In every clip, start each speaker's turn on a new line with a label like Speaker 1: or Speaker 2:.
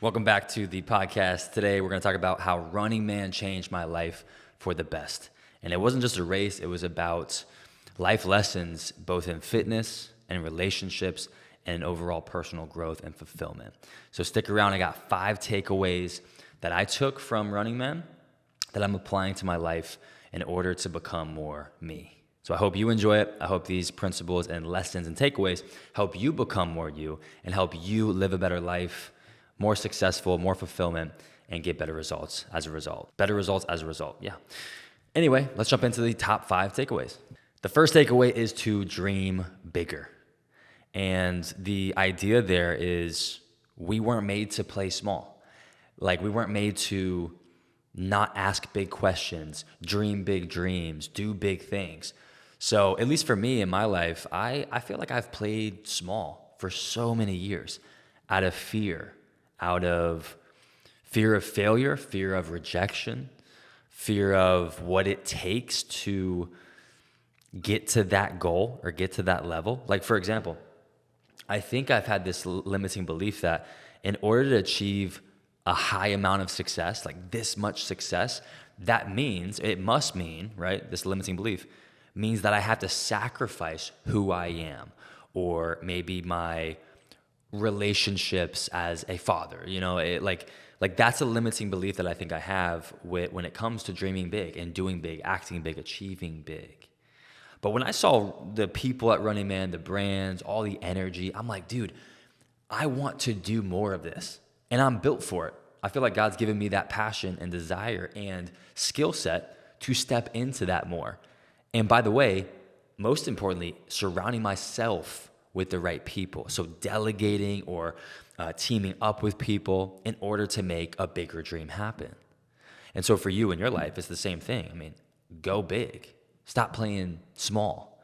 Speaker 1: Welcome back to the podcast. Today, we're going to talk about how Running Man changed my life for the best. And it wasn't just a race, it was about life lessons, both in fitness and relationships and overall personal growth and fulfillment. So stick around. I got 5 takeaways that I took from Running Man that I'm applying to my life in order to become more me. So I hope you enjoy it. I hope these principles and lessons and takeaways help you become more you and help you live a better life, more successful, more fulfillment, and get better results as a result. Better results as a result, yeah. Anyway, let's jump into the top 5 takeaways. The first takeaway is to dream bigger. And the idea there is we weren't made to play small. Like we weren't made to not ask big questions, dream big dreams, do big things. So at least for me in my life, I feel like I've played small for so many years out of fear of failure, fear of rejection, fear of what it takes to get to that goal or get to that level. Like for example, I think I've had this limiting belief that in order to achieve a high amount of success, like this much success, it must mean, right? This limiting belief means that I have to sacrifice who I am, or maybe my relationships as a father, like that's a limiting belief that I think I have when it comes to dreaming big and doing big, acting big, achieving big. But when I saw the people at Running Man, the brands, all the energy, I'm like, dude, I want to do more of this and I'm built for it. I feel like God's given me that passion and desire and skill set to step into that more. And by the way, most importantly, surrounding myself with the right people. So delegating or teaming up with people in order to make a bigger dream happen. And so for you in your life, it's the same thing. I mean, go big. Stop playing small.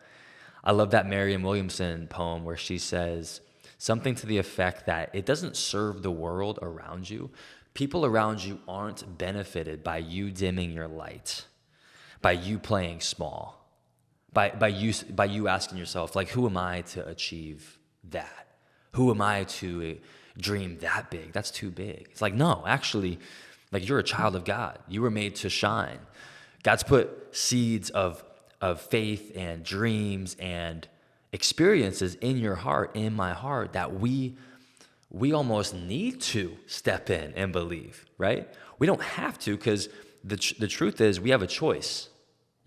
Speaker 1: I love that Marianne Williamson poem where she says something to the effect that it doesn't serve the world around you. People around you aren't benefited by you dimming your light, by you playing small. By you asking yourself, like, who am I to achieve that? Who am I to dream that big? That's too big. It's like, no, actually, like you're a child of God. You were made to shine. God's put seeds of faith and dreams and experiences in your heart, in my heart, that we almost need to step in and believe, right? We don't have to, because the truth is we have a choice.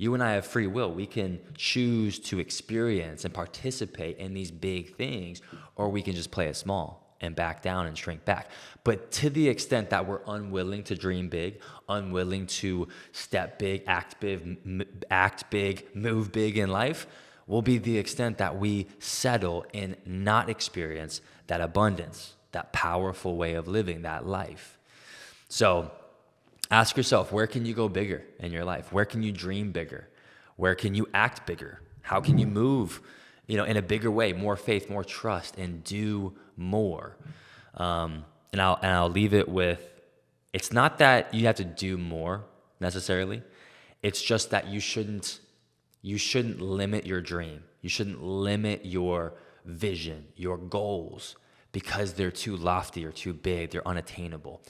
Speaker 1: You and I have free will. We can choose to experience and participate in these big things, or we can just play it small and back down and shrink back. But to the extent that we're unwilling to dream big, unwilling to step big, act big, move big in life, will be the extent that we settle and not experience that abundance, that powerful way of living, that life. So ask yourself, where can you go bigger in your life? Where can you dream bigger? Where can you act bigger? How can you move, in a bigger way, more faith, more trust, and do more? And I'll leave it with, it's not that you have to do more necessarily. It's just that you shouldn't limit your dream. You shouldn't limit your vision, your goals, because they're too lofty or too big, they're unattainable.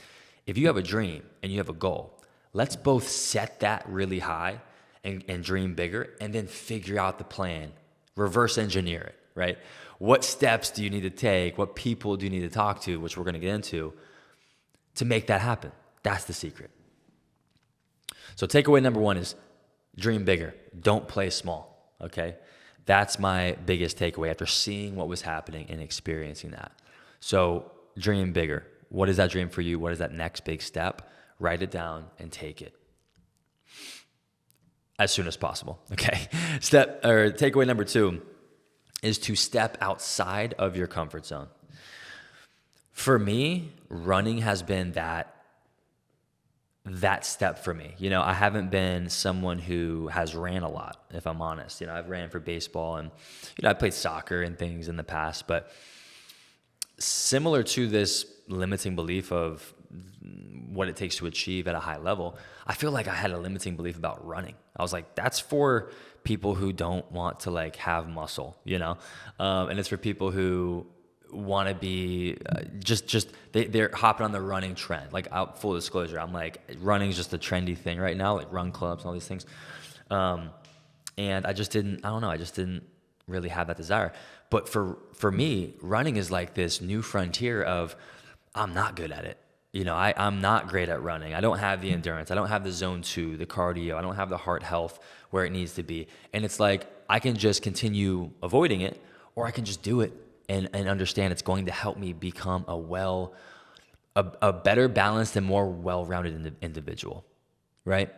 Speaker 1: If you have a dream and you have a goal, let's both set that really high and dream bigger, and then figure out the plan, reverse engineer it, right? What steps do you need to take? What people do you need to talk to, which we're going to get into, to make that happen? That's the secret. So takeaway number 1 is dream bigger. Don't play small, okay? That's my biggest takeaway after seeing what was happening and experiencing that. So dream bigger. What is that dream for you? What is that next big step? Write it down and take it as soon as possible. Okay. Takeaway number 2 is to step outside of your comfort zone. For me, running has been that step for me. I haven't been someone who has ran a lot, if I'm honest. I've ran for baseball and, I played soccer and things in the past, but similar to this limiting belief of what it takes to achieve at a high level, I feel like I had a limiting belief about running. I was like, that's for people who don't want to have muscle, and it's for people who want to be they're hopping on the running trend. Like, out, full disclosure, I'm like, running is just a trendy thing right now, like run clubs and all these things. And I just didn't, I don't know, I just didn't really have that desire. But for me, running is like this new frontier of, I'm not good at it. I'm not great at running. I don't have the endurance. I don't have the zone 2, the cardio. I don't have the heart health where it needs to be. And it's like, I can just continue avoiding it, or I can just do it and understand it's going to help me become a better balanced and more well-rounded individual, right?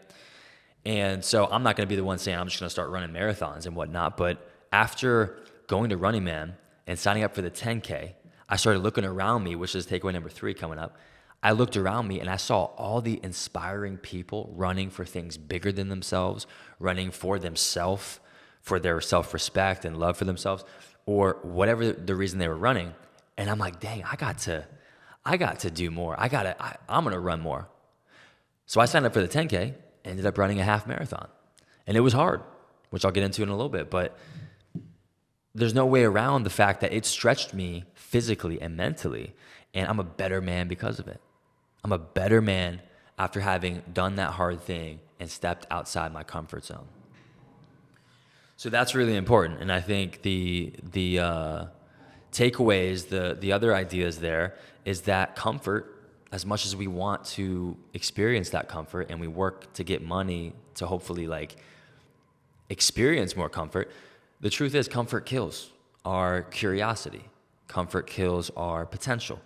Speaker 1: And so I'm not going to be the one saying I'm just going to start running marathons and whatnot. But after going to Running Man and signing up for the 10K, I started looking around me, which is takeaway number 3 coming up. I looked around me and I saw all the inspiring people running for things bigger than themselves, running for themselves, for their self-respect and love for themselves, or whatever the reason they were running. And I'm like, dang, I got to do more. I'm going to run more. So I signed up for the 10K, ended up running a half marathon. And it was hard, which I'll get into in a little bit, but there's no way around the fact that it stretched me physically and mentally, and I'm a better man because of it. I'm a better man after having done that hard thing and stepped outside my comfort zone. So that's really important. And I think the takeaways, the other ideas there is that comfort, as much as we want to experience that comfort and we work to get money to hopefully like experience more comfort, the truth is comfort kills our curiosity. Comfort kills our potential.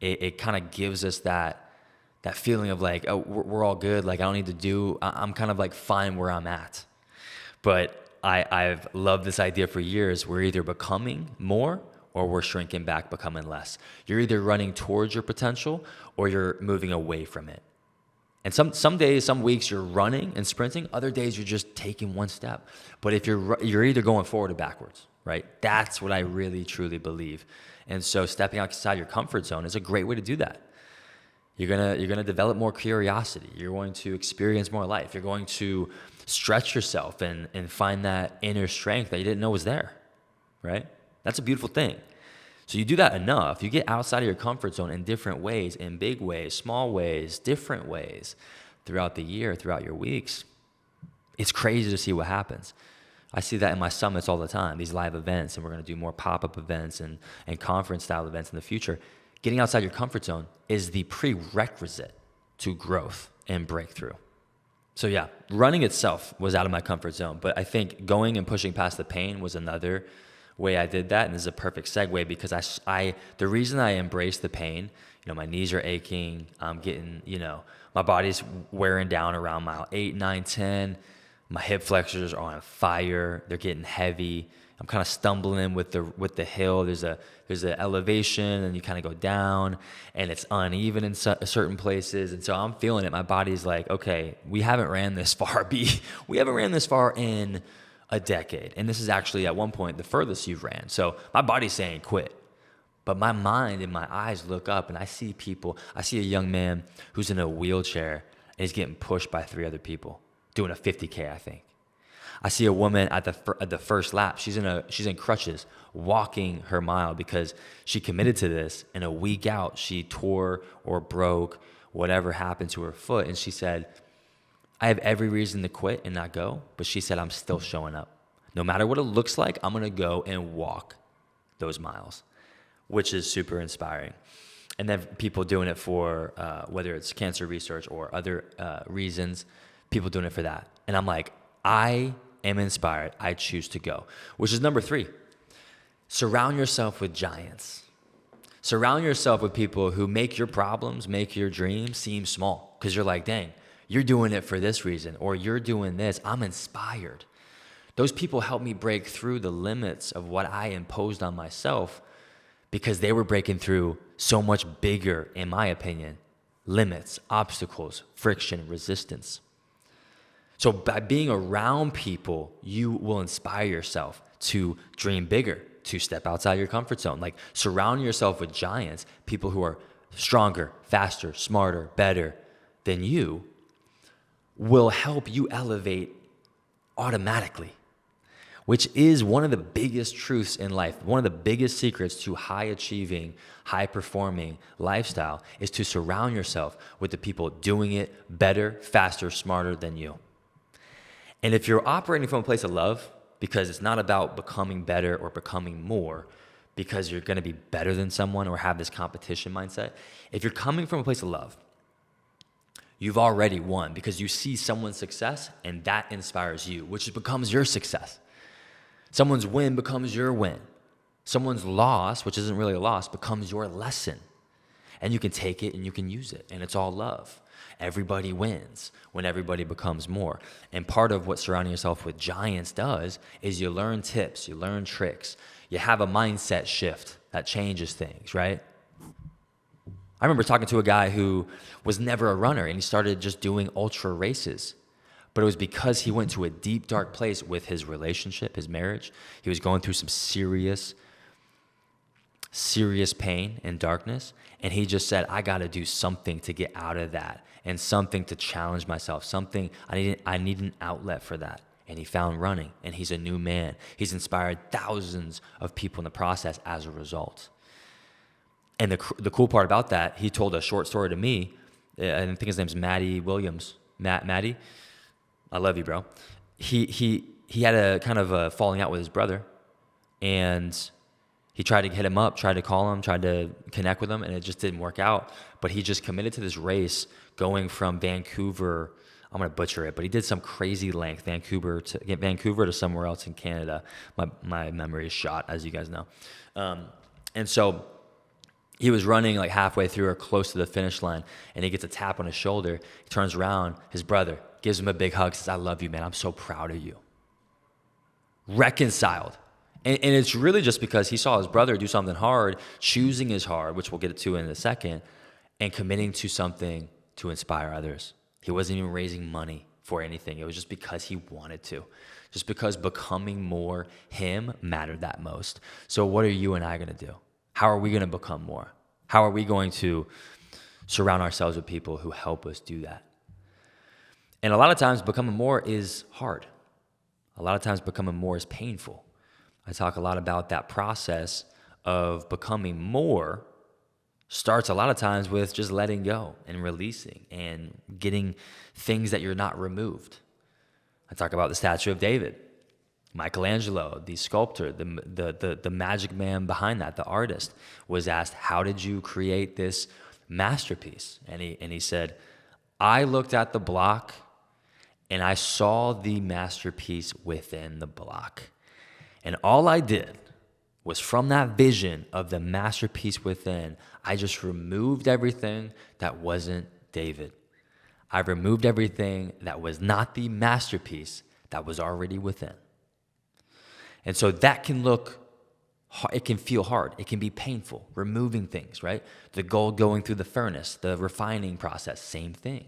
Speaker 1: It kind of gives us that feeling of like, oh, we're all good. Like, I don't need to do, I'm kind of like fine where I'm at. But I've loved this idea for years. We're either becoming more or we're shrinking back, becoming less. You're either running towards your potential or you're moving away from it. And some days, some weeks you're running and sprinting. Other days you're just taking one step. But if you're either going forward or backwards, right? That's what I really, truly believe. And so stepping outside your comfort zone is a great way to do that. You're gonna develop more curiosity. You're going to experience more life. You're going to stretch yourself and find that inner strength that you didn't know was there, right? That's a beautiful thing. So you do that enough, you get outside of your comfort zone in different ways, in big ways, small ways, different ways throughout the year, throughout your weeks. It's crazy to see what happens. I see that in my summits all the time, these live events, and we're going to do more pop-up events and conference-style events in the future. Getting outside your comfort zone is the prerequisite to growth and breakthrough. So yeah, running itself was out of my comfort zone, but I think going and pushing past the pain was another way I did that, and this is a perfect segue because the reason I embraced the pain, my knees are aching, I'm getting, my body's wearing down around mile 8, 9, 10. My hip flexors are on fire. They're getting heavy. I'm kind of stumbling with the hill. There's an elevation, and you kind of go down, and it's uneven in certain places. And so I'm feeling it. My body's like, okay, we haven't ran this far. We haven't ran this far in a decade. And this is actually at one point the furthest you've ran. So my body's saying quit. But my mind and my eyes look up, and I see people. I see a young man who's in a wheelchair, and he's getting pushed by 3 other people, doing a 50K, I think. I see a woman at the first lap. She's in crutches, walking her mile because she committed to this. And a week out, she tore or broke whatever happened to her foot. And she said, I have every reason to quit and not go. But she said, I'm still showing up. No matter what it looks like, I'm going to go and walk those miles, which is super inspiring. And then people doing it for, whether it's cancer research or other reasons, people doing it for that. And I'm like, I am inspired. I choose to go, which is number 3. Surround yourself with giants. Surround yourself with people who make your problems, make your dreams seem small, because you're like, dang, you're doing it for this reason, or you're doing this. I'm inspired. Those people helped me break through the limits of what I imposed on myself because they were breaking through so much bigger, in my opinion, limits, obstacles, friction, resistance. So by being around people, you will inspire yourself to dream bigger, to step outside your comfort zone. Like, surround yourself with giants, people who are stronger, faster, smarter, better than you, will help you elevate automatically. which is one of the biggest truths in life. One of the biggest secrets to high achieving, high performing lifestyle is to surround yourself with the people doing it better, faster, smarter than you. And if you're operating from a place of love, because it's not about becoming better or becoming more, because you're going to be better than someone or have this competition mindset, if you're coming from a place of love, you've already won because you see someone's success and that inspires you, which becomes your success. Someone's win becomes your win. Someone's loss, which isn't really a loss, becomes your lesson. And you can take it and you can use it. And it's all love. Everybody wins when everybody becomes more. And part of what surrounding yourself with giants does is you learn tips, you learn tricks. You have a mindset shift that changes things, right? I remember talking to a guy who was never a runner and he started just doing ultra races. But it was because he went to a deep, dark place with his relationship, his marriage. He was going through some serious pain and darkness. And he just said, I got to do something to get out of that and something to challenge myself, something, I need an outlet for that. And he found running and he's a new man. He's inspired thousands of people in the process as a result. And the cool part about that, he told a short story to me. I think his name's Matty Williams. Matty. I love you, bro. He had a kind of a falling out with his brother, and he tried to hit him up, tried to call him, tried to connect with him, and it just didn't work out. But he just committed to this race going from Vancouver. I'm going to butcher it, but he did some crazy length, Vancouver to somewhere else in Canada. My memory is shot, as you guys know. And so he was running like halfway through or close to the finish line, and he gets a tap on his shoulder. He turns around, his brother gives him a big hug, says, I love you, man. I'm so proud of you. Reconciled. And it's really just because he saw his brother do something hard, choosing his hard, which we'll get to in a second, and committing to something to inspire others. He wasn't even raising money for anything. It was just because he wanted to. Just because becoming more him mattered that most. So what are you and I going to do? How are we going to become more? How are we going to surround ourselves with people who help us do that? And a lot of times becoming more is hard. A lot of times becoming more is painful. I talk a lot about that process of becoming more starts a lot of times with just letting go and releasing and getting things that you're not removed. I talk about the statue of David, Michelangelo, the sculptor, the magic man behind that, the artist, was asked, how did you create this masterpiece? And he said, I looked at the block and I saw the masterpiece within the block. And all I did was from that vision of the masterpiece within, I just removed everything that wasn't David. I removed everything that was not the masterpiece that was already within. And so that can it can feel hard. It can be painful, removing things, right? The gold going through the furnace, the refining process, same thing.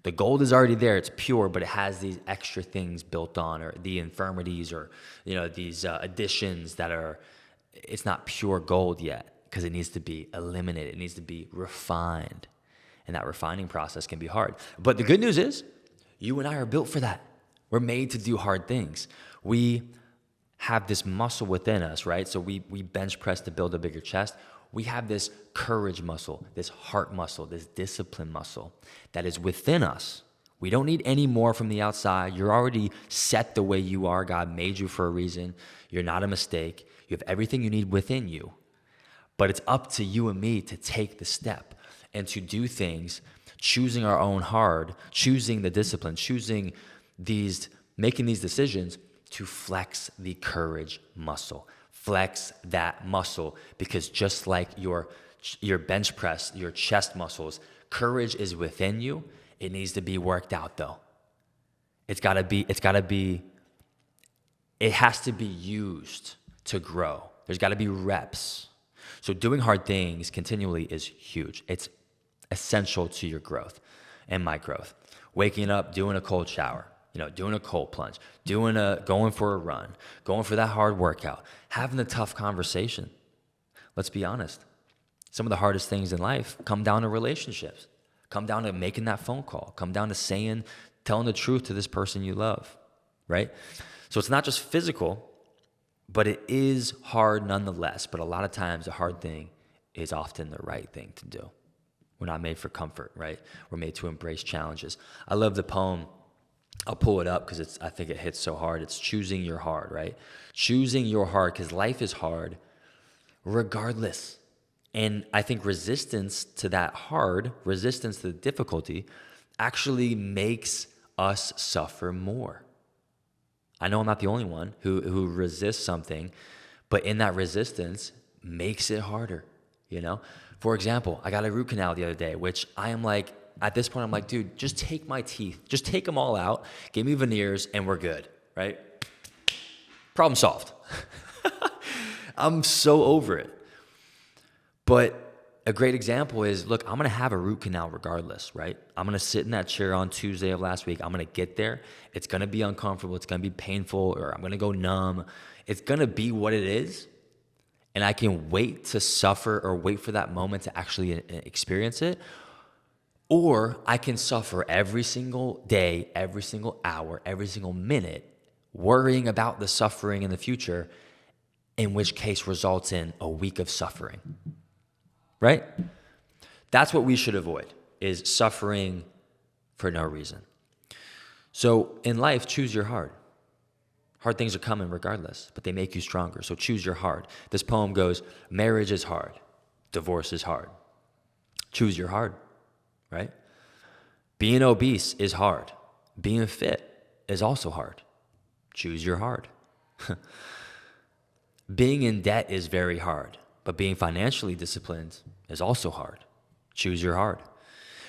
Speaker 1: The gold is already there, it's pure, but it has these extra things built on, or the infirmities, or these additions it's not pure gold yet, because it needs to be eliminated. It needs to be refined. And that refining process can be hard. But the good news is, you and I are built for that. We're made to do hard things. We have this muscle within us, right? So we bench press to build a bigger chest. We have this courage muscle, this heart muscle, this discipline muscle that is within us. We don't need any more from the outside. You're already set the way you are. God made you for a reason. You're not a mistake. You have everything you need within you. But it's up to you and me to take the step and to do things, choosing our own hard, choosing the discipline, making these decisions to flex the courage muscle. Flex that muscle, because just like your bench press, your chest muscles, courage is within you. It needs to be worked out though. It has to be used to grow. There's got to be reps. So doing hard things continually is huge. It's essential to your growth and my growth. Waking up, doing a cold shower, doing a cold plunge, going for a run, going for that hard workout, having a tough conversation. Let's be honest. Some of the hardest things in life come down to relationships, come down to making that phone call, come down to telling the truth to this person you love, right? So it's not just physical, but it is hard nonetheless. But a lot of times the hard thing is often the right thing to do. We're not made for comfort, right? We're made to embrace challenges. I love the poem. I'll pull it up because I think it hits so hard. It's choosing your hard, right? Choosing your hard, because life is hard regardless. And I think resistance to that hard, resistance to the difficulty, actually makes us suffer more. I know I'm not the only one who resists something, but in that resistance makes it harder, you know? For example, I got a root canal the other day, which I am like, at this point, I'm like, dude, just take my teeth. Just take them all out, give me veneers, and we're good, right? Problem solved. I'm so over it. But a great example is, look, I'm going to have a root canal regardless, right? I'm going to sit in that chair on Tuesday of last week. I'm going to get there. It's going to be uncomfortable. It's going to be painful, or I'm going to go numb. It's going to be what it is. And I can wait to suffer or wait for that moment to actually experience it. Or I can suffer every single day, every single hour, every single minute, worrying about the suffering in the future, in which case results in a week of suffering. Right? That's what we should avoid, is suffering for no reason. So in life, choose your hard. Hard things are coming regardless, but they make you stronger. So choose your hard. This poem goes, marriage is hard. Divorce is hard. Choose your hard, right? Being obese is hard. Being fit is also hard. Choose your hard. Being in debt is very hard. But being financially disciplined is also hard. Choose your hard.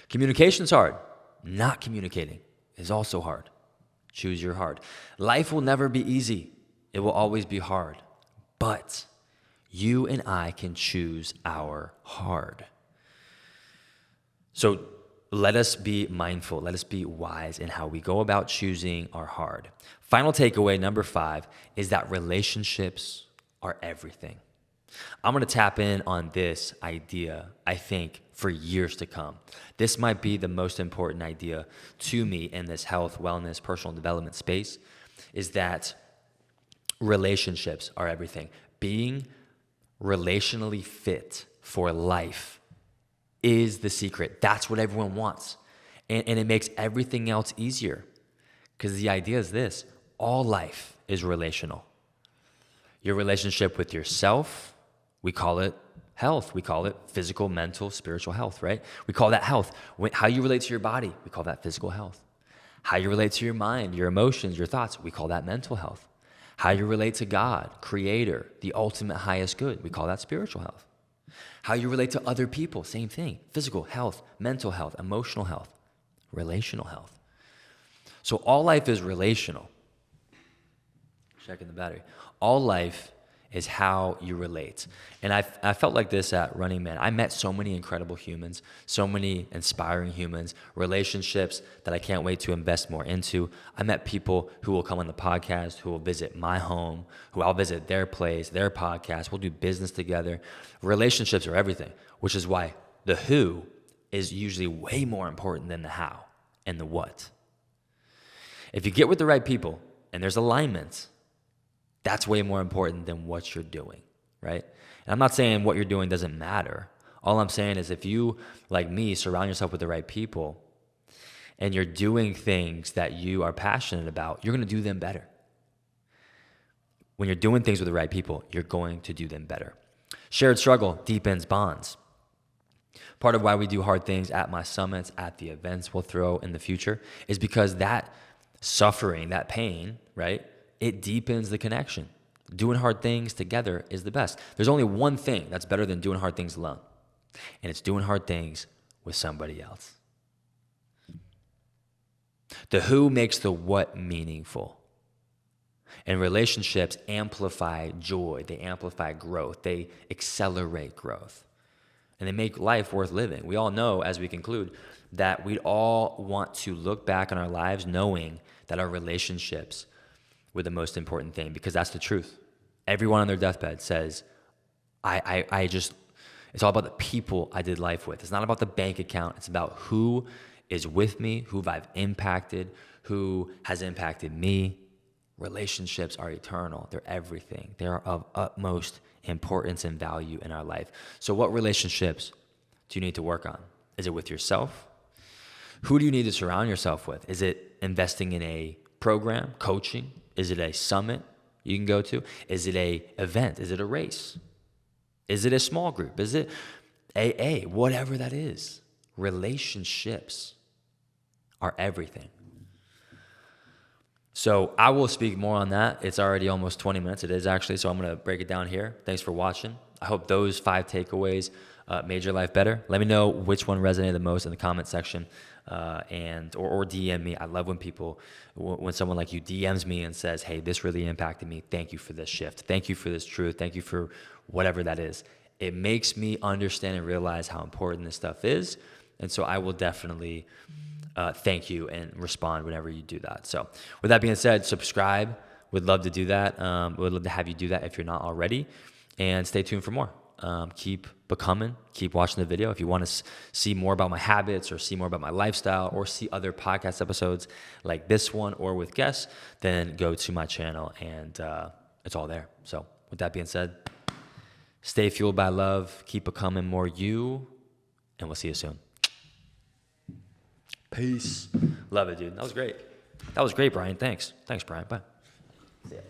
Speaker 1: Communication's hard. Not communicating is also hard. Choose your hard. Life will never be easy. It will always be hard. But you and I can choose our hard. So let us be mindful. Let us be wise in how we go about choosing our hard. Final takeaway, number 5, is that relationships are everything. I'm going to tap in on this idea, I think, for years to come. This might be the most important idea to me in this health, wellness, personal development space, is that relationships are everything. Being relationally fit for life is the secret. That's what everyone wants. And it makes everything else easier. Because the idea is this: all life is relational. Your relationship with yourself, we call it health. We call it physical, mental, spiritual health, right? We call that health. How you relate to your body, we call that physical health. How you relate to your mind, your emotions, your thoughts, we call that mental health. How you relate to God, Creator, the ultimate highest good, we call that spiritual health. How you relate to other people, same thing. Physical health, mental health, emotional health, relational health. So all life is relational. Checking the battery. All life is how you relate. And I felt like this at Running Man. I met so many incredible humans, so many inspiring humans, relationships that I can't wait to invest more into. I met people who will come on the podcast, who will visit my home, who I'll visit their place, their podcast. We'll do business together. Relationships are everything, which is why the who is usually way more important than the how and the what. If you get with the right people and there's alignment, that's way more important than what you're doing, right? And I'm not saying what you're doing doesn't matter. All I'm saying is if you, like me, surround yourself with the right people and you're doing things that you are passionate about, you're going to do them better. When you're doing things with the right people, you're going to do them better. Shared struggle deepens bonds. Part of why we do hard things at my summits, at the events we'll throw in the future, is because that suffering, that pain, right? It deepens the connection. Doing hard things together is the best. There's only one thing that's better than doing hard things alone, and it's doing hard things with somebody else. The who makes the what meaningful. And relationships amplify joy. They amplify growth. They accelerate growth. And they make life worth living. We all know, as we conclude, that we all want to look back on our lives knowing that our relationships were the most important thing, because that's the truth. Everyone on their deathbed says, it's all about the people I did life with. It's not about the bank account. It's about who is with me, who I've impacted, who has impacted me. Relationships are eternal. They're everything. They are of utmost importance and value in our life. So what relationships do you need to work on? Is it with yourself? Who do you need to surround yourself with? Is it investing in a program, coaching? Is it a summit you can go to? Is it a event? Is it a race? Is it a small group? Is it AA? Whatever that is. Relationships are everything. So I will speak more on that. It's already almost 20 minutes. It is actually. So I'm going to break it down here. Thanks for watching. I hope those 5 takeaways made your life better. Let me know which one resonated the most in the comment section, or DM me. I love when people, when someone like you DMs me and says, hey, this really impacted me. Thank you for this shift. Thank you for this truth. Thank you for whatever that is. It makes me understand and realize how important this stuff is. And so I will definitely thank you and respond whenever you do that. So with that being said, subscribe. Would love to do that. Would love to have you do that if you're not already. And stay tuned for more. Keep becoming, keep watching the video. If you want to see more about my habits or see more about my lifestyle or see other podcast episodes like this one or with guests, then go to my channel and it's all there. So with that being said, stay fueled by love, keep becoming more you, and we'll see you soon. Peace. Love it, dude. That was great. That was great, Brian. Thanks. Thanks, Brian. Bye. See ya.